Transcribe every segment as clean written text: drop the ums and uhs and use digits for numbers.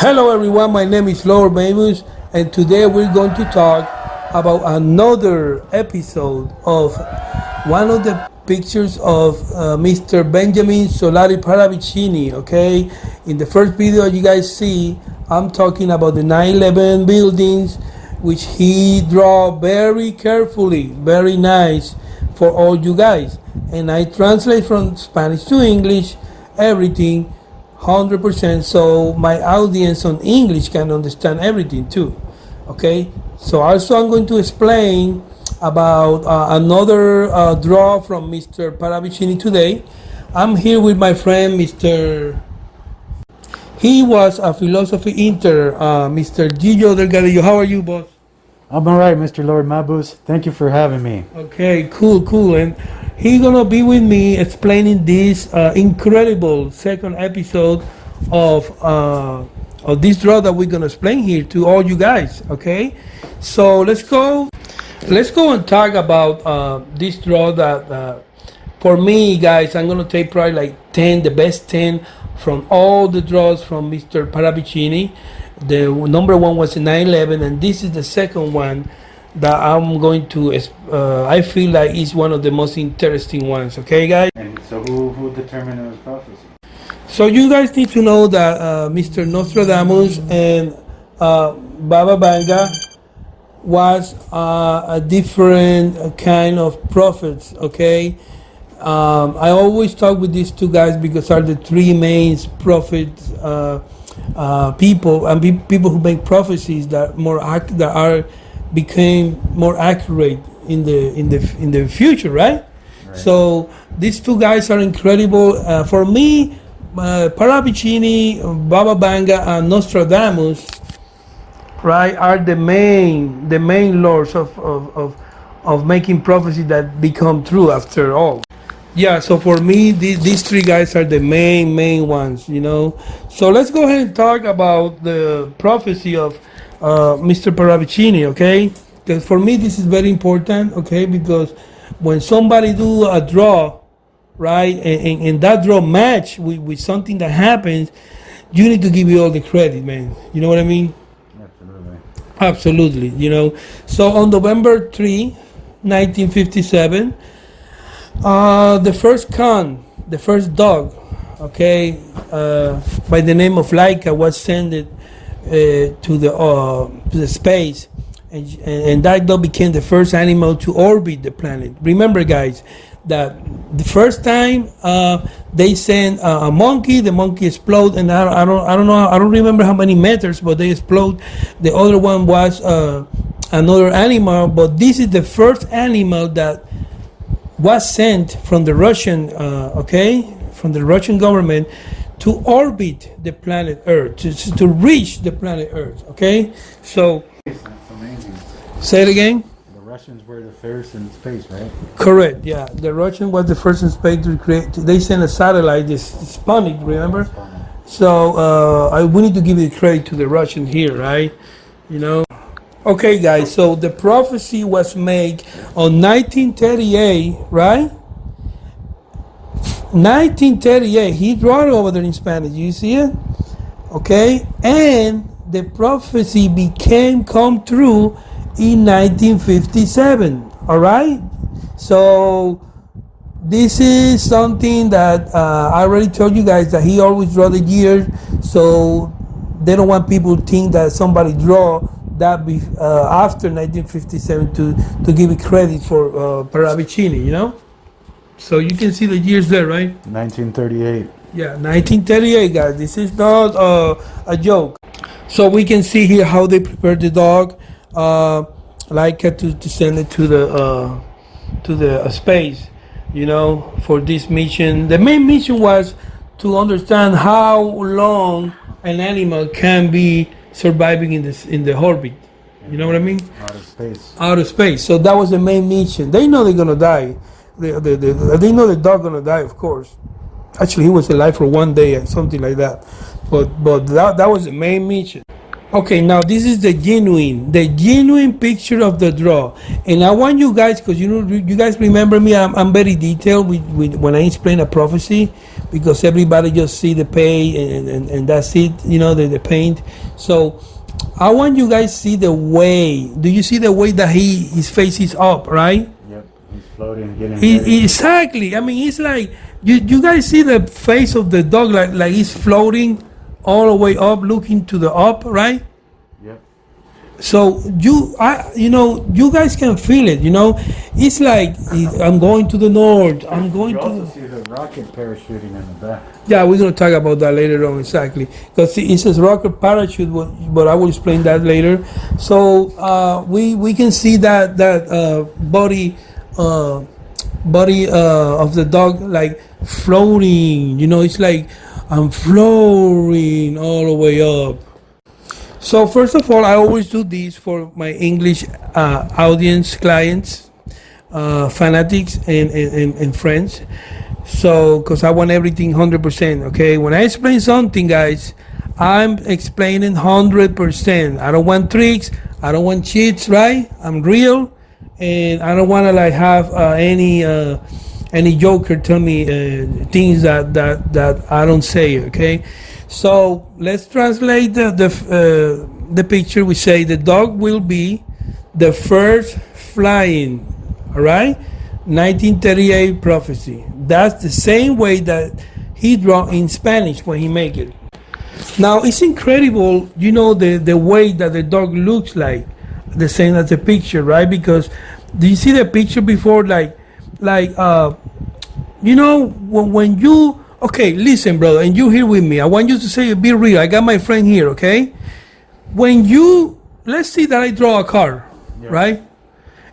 Hello everyone, my name is Lord Mamus, and today we're going to talk about another episode of one of the pictures of Mr. Benjamin Solari Parravicini. Okay, in the first video you guys see, I'm talking about the 9/11 buildings, which he draw very carefully, very nice for all you guys, and I translate from Spanish to English everything 100%, so my audience on English can understand everything too. Okay, so also I'm going to explain about another draw from Mr. Parravicini today. I'm here with my friend Mr. He was a philosophy inter, Mr. Gillo Delgadillo. How are you, boss? I'm all right, Mr. Lord Mabus. Thank you for having me. Okay, cool. And he's gonna be with me explaining this incredible second episode of this draw that we're gonna explain here to all you guys. Okay, so let's go and talk about this draw that for me, guys, I'm gonna take probably like 10, the best 10 from all the draws from Mr. Parravicini. The number one was 9/11, and this is the second one that I'm going to I feel like is one of the most interesting ones. Okay, guys? And so who determined it was prophecy? So you guys need to know that Mr. Nostradamus and Baba Vanga was a different kind of prophets. Okay, I always talk with these two guys because are the three main prophets. People and people who make prophecies that became more accurate in the future, right? So these two guys are incredible. For me, Parravicini, Baba Vanga, and Nostradamus, right, are the main lords of making prophecy that become true after all. Yeah, so for me, these three guys are the main ones, you know. So let's go ahead and talk about the prophecy of Mr. Parravicini, okay? Because for me, this is very important, okay? Because when somebody do a draw, right, and that draw match with something that happens, you need to give you all the credit, man. You know what I mean? Absolutely, you know. So on November 3, 1957, the first dog, okay, by the name of Laika was sent to the space, and that dog became the first animal to orbit the planet. Remember, guys, that the first time they sent a monkey, the monkey exploded, and I don't remember how many meters, but they explode. The other one was another animal, but this is the first animal that was sent from the Russian, from the Russian government to orbit the planet Earth, to reach the planet Earth, okay? So, That's amazing. Say it again? The Russians were the first in space, right? Correct, yeah. The Russian was the first in space to create, they sent a satellite, this Sputnik, remember? So, we need to give the credit to the Russians here, right? You know? Okay, guys, so the prophecy was made on 1938, right? 1938, he wrote it over there in Spanish, you see it? Okay, and the prophecy became come true in 1957, all right? So this is something that I already told you guys that he always draw the years, so they don't want people to think that somebody draw that after 1957 to give it credit for Parravicini, you know. So you can see the years there, right? 1938. Yeah, 1938, guys. This is not a joke. So we can see here how they prepared the dog, like to send it to the space, you know, for this mission. The main mission was to understand how long an animal can be surviving in the orbit. You know what I mean? Out of space. So that was the main mission. They know they're gonna die. They know the dog gonna die, of course. Actually, he was alive for one day and something like that. But that was the main mission. Okay, now this is the genuine picture of the draw, and I want you guys, because you guys remember me. I'm very detailed with when I explain a prophecy, because everybody just see the pay and that's it. The paint. So I want you guys see the way. Do you see the way that his face is up, right? Yep, he's floating, getting ready. Exactly. I mean, it's like you guys see the face of the dog like he's floating all the way up, looking to the up, right? Yep. So you guys can feel it. It's like I'm going to the north. I'm going You to. also see the rocket parachuting in the back. Yeah, we're gonna talk about that later on, exactly, because it says rocket parachute, but I will explain that later. So we can see that body of the dog like floating. It's like I'm floating all the way up. So first of all, I always do this for my English audience, clients, fanatics, and friends. So, because I want everything 100%. Okay, when I explain something, guys, I'm explaining 100%. I don't want tricks. I don't want cheats. Right? I'm real, and I don't want to like have any joker tell me things that I don't say. Okay. So let's translate the picture. We say the dog will be the first flying. All right, 1938 prophecy. That's the same way that he draw in Spanish when he make it. Now it's incredible, the way that the dog looks like, the same as the picture, right? Because do you see the picture before, when you. Okay, listen, brother, and you here with me. I want you to say, be real. I got my friend here, okay? Let's see that I draw a car, yeah, right?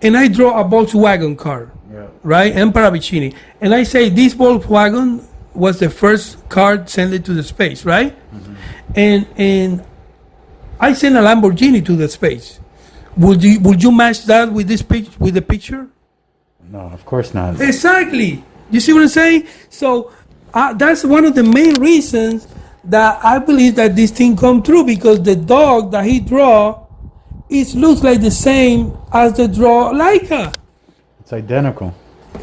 And I draw a Volkswagen car, yeah, right? And Parravicini. And I say this Volkswagen was the first car sent it to the space, right? Mm-hmm. And I send a Lamborghini to the space. Would you match that with with the picture? No, of course not. Exactly. You see what I'm saying? So that's one of the main reasons that I believe that this thing come true, because the dog that he draw, it looks like the same as the draw Laika. It's identical.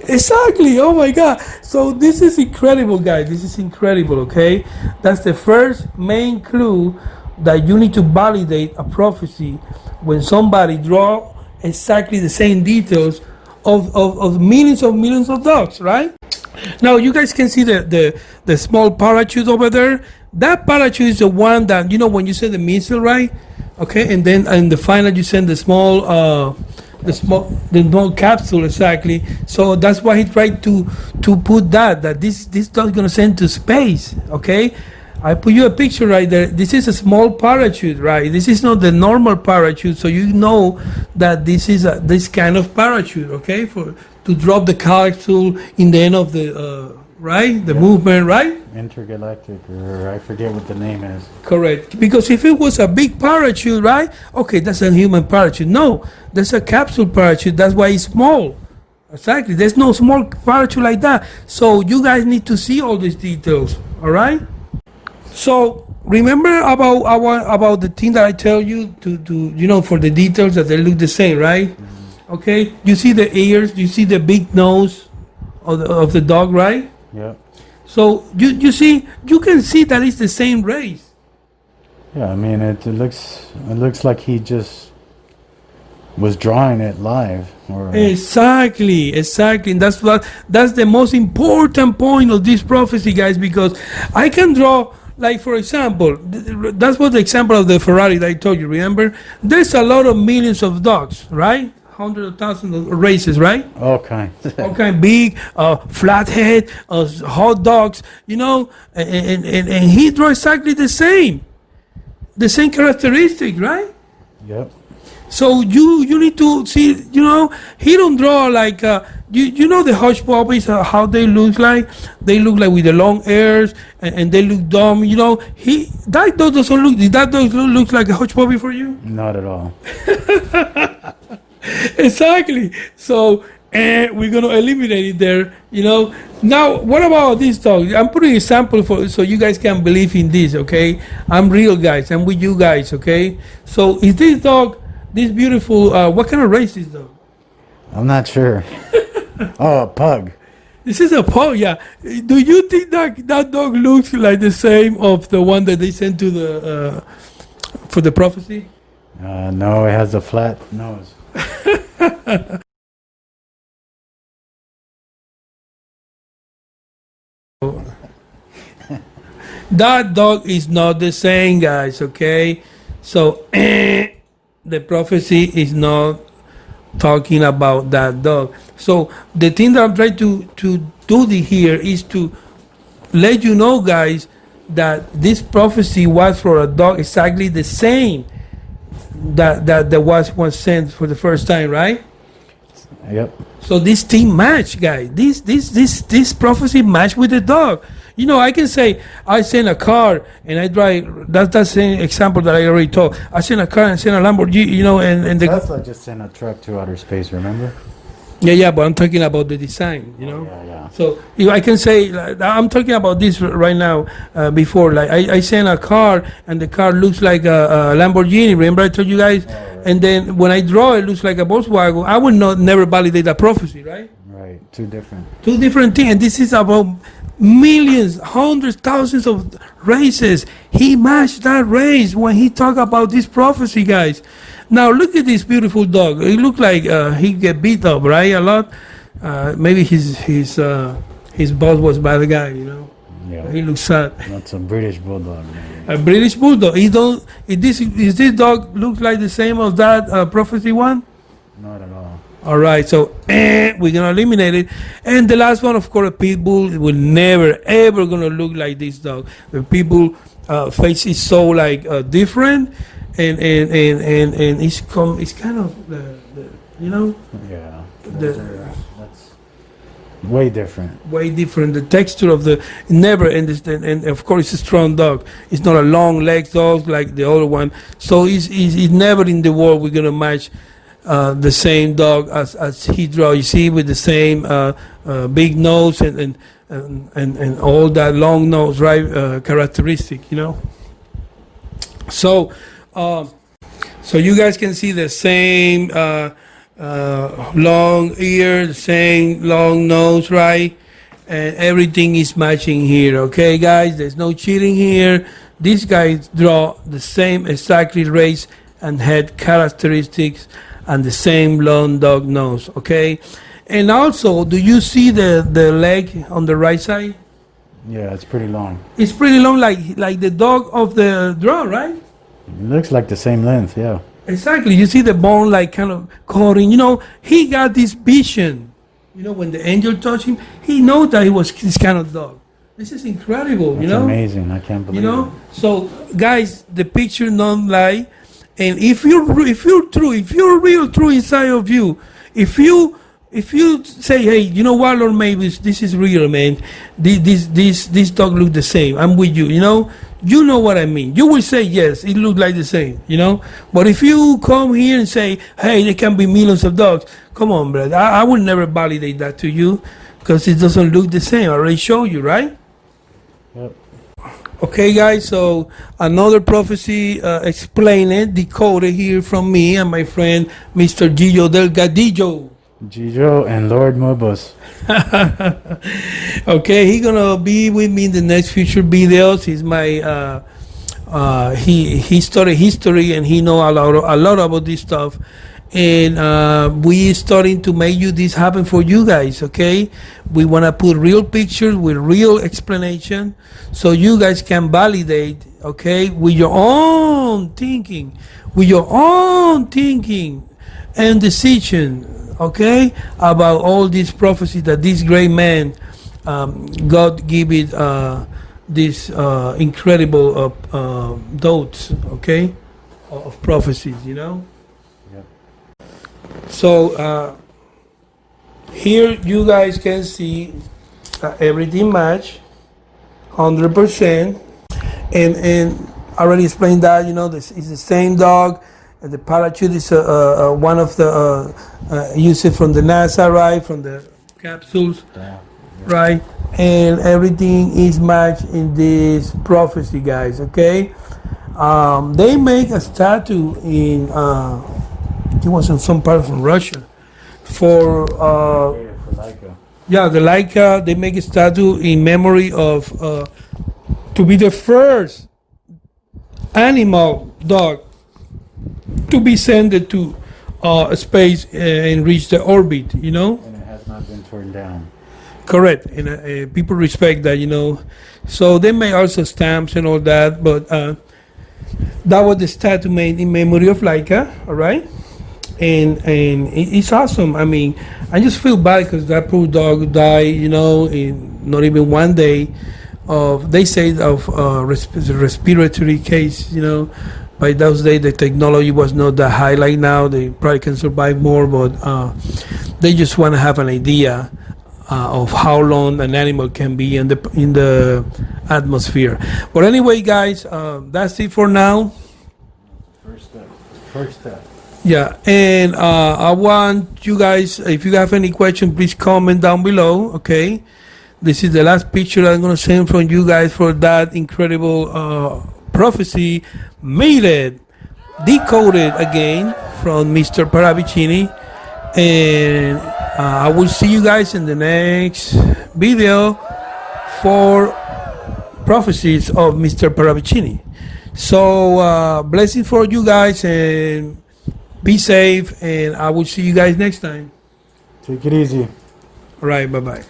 Exactly. Oh my God. So this is incredible, guys. This is incredible. Okay, that's the first main clue that you need to validate a prophecy when somebody draw exactly the same details of millions of dogs, right? Now you guys can see the small parachute over there. That parachute is the one that when you send the missile, right? Okay, and then in the final you send the small capsule, exactly. So that's why he tried to put that this dog is gonna send to space. Okay, I put you a picture right there. This is a small parachute, right? This is not the normal parachute, so you know that this is this kind of parachute. Okay, to drop the capsule in the end of the right, the movement, right? Intergalactic, or I forget what the name is. Correct. Because if it was a big parachute, right? Okay, that's a human parachute. No, that's a capsule parachute. That's why it's small. Exactly. There's no small parachute like that. So you guys need to see all these details. All right. So remember about the thing that I tell you to for the details that they look the same, right? Mm-hmm. Okay. You see the ears. You see the big nose of the dog, right? Yeah. So you see, you can see that it's the same race. Yeah, I mean it looks like he just was drawing it live. Exactly, and that's the most important point of this prophecy, guys, because I can draw, like, for example, that's what the example of the Ferrari that I told you. Remember, there's a lot of millions of dogs, right? Hundreds of thousands of races, right? All kinds. All kind, big, flathead, hot dogs, and he draw exactly the same characteristic, right? Yep. So you need to see, he don't draw like the hush puppies, how they look like. They look like with the long ears and they look dumb. That dog doesn't look. Did that dog look like a hush puppy for you? Not at all. Exactly. So we're gonna eliminate it there. Now what about this dog? I'm putting a sample for so you guys can believe in this. Okay, I'm real, guys. I'm with you guys. Okay, so is this dog this beautiful? What kind of race is this dog? I'm not sure. Oh, a pug. This is a pug. Yeah. Do you think that dog looks like the same of the one that they sent to the for the prophecy? No, it has a flat nose. That dog is not the same, guys. Okay, so the prophecy is not talking about that dog. So the thing that I'm trying to do here is to let you know, guys, that this prophecy was for a dog exactly the same that was sent for the first time, right? Yep. So this thing match, guys. This prophecy match with the dog. I can say I send a car and I drive. That's the same example that I already told. I send a car and send a Lamborghini. And the Tesla just sent a truck to outer space. Remember? yeah. But I'm talking about the design. Yeah. So if I can say, I'm talking about this right now. Before, like I send a car and the car looks like a Lamborghini. Remember I told you guys. Oh, right. And then when I draw, it looks like a Volkswagen. I would never validate that prophecy, right? Right. Two different things. And this is about millions, hundreds, thousands of races. He matched that race when he talked about this prophecy, guys. Now look at this beautiful dog. It looked like he get beat up, right? A lot. Maybe his boss was bad guy, Yeah. He looks sad. That's a British bulldog. Man. A British bulldog. Is this dog look like the same as that prophecy one? Not at all. All right, so we're gonna eliminate it, and the last one, of course, a pit bull. It will never ever gonna look like this dog. The pit bull face is so like different, and it's kind of the Yeah. that's way different. way different. The texture of the never understand, and of course it's a strong dog. It's not a long legs dog like the other one. So it's never in the world we're gonna match the same dog as he draw. You see, with the same big nose and all that long nose, right? Characteristic, So, so you guys can see the same long ear, the same long nose, right? And everything is matching here. Okay, guys, there's no cheating here. These guys draw the same exactly race and head characteristics and the same long dog nose. Okay, and also, do you see the leg on the right side? Yeah, it's pretty long. It's pretty long, like the dog of the draw, right? It looks like the same length. Yeah. Exactly. You see the bone like kind of cutting. He got this vision. When the angel touched him, he knows that he was this kind of dog. This is incredible. That's amazing. I can't believe it. So guys, the picture don't lie. And if you're real true inside of you, if you say, hey, you know what, Lord, maybe this is real, man. This dog look the same. I'm with you. You know what I mean. You will say yes, it look like the same. But if you come here and say, hey, there can be millions of dogs, come on, brother. I would never validate that to you because it doesn't look the same. I already showed you, right? Yep. Okay, guys, so another prophecy explained, decoded here from me and my friend, Mr. Gillo Delgadillo. Gillo and Lord Mobus. Okay, he's gonna be with me in the next future videos. He's my he studied history and he know a lot about this stuff. And we starting to make this happen for you guys. Okay, we want to put real pictures with real explanation so you guys can validate, okay, with your own thinking and decision, okay, about all these prophecies that this great man God give it this incredible dotes, okay, of prophecies, So here you guys can see everything match 100%, and I already explained that this is the same dog. The parachute is one of the used from the NASA, right? From the capsules, right? And everything is matched in this prophecy, guys. Okay. They make a statue in it was in some part from Russia for yeah, the Laika. They make a statue in memory of to be the first animal dog to be sent to space and reach the orbit, you know. And it has not been torn down. Correct, and people respect that, you know. So they make also stamps and all that, but that was the statue made in memory of Laika, all right. And it's awesome. I mean, I just feel bad because that poor dog died, you know, in not even one day. Of they say of respiratory case, you know. By those days, the technology was not that high like now. They probably can survive more, but they just want to have an idea of how long an animal can be in the atmosphere. But anyway, guys, that's it for now. First step. Yeah, and I want you guys, if you have any question, please comment down below. Okay, this is the last picture I'm gonna send from you guys for that incredible prophecy. Made it, decoded again from Mr. Parravicini, and I will see you guys in the next video for prophecies of Mr. Parravicini. So blessings for you guys, and be safe, and I will see you guys next time. Take it easy. All right, bye bye.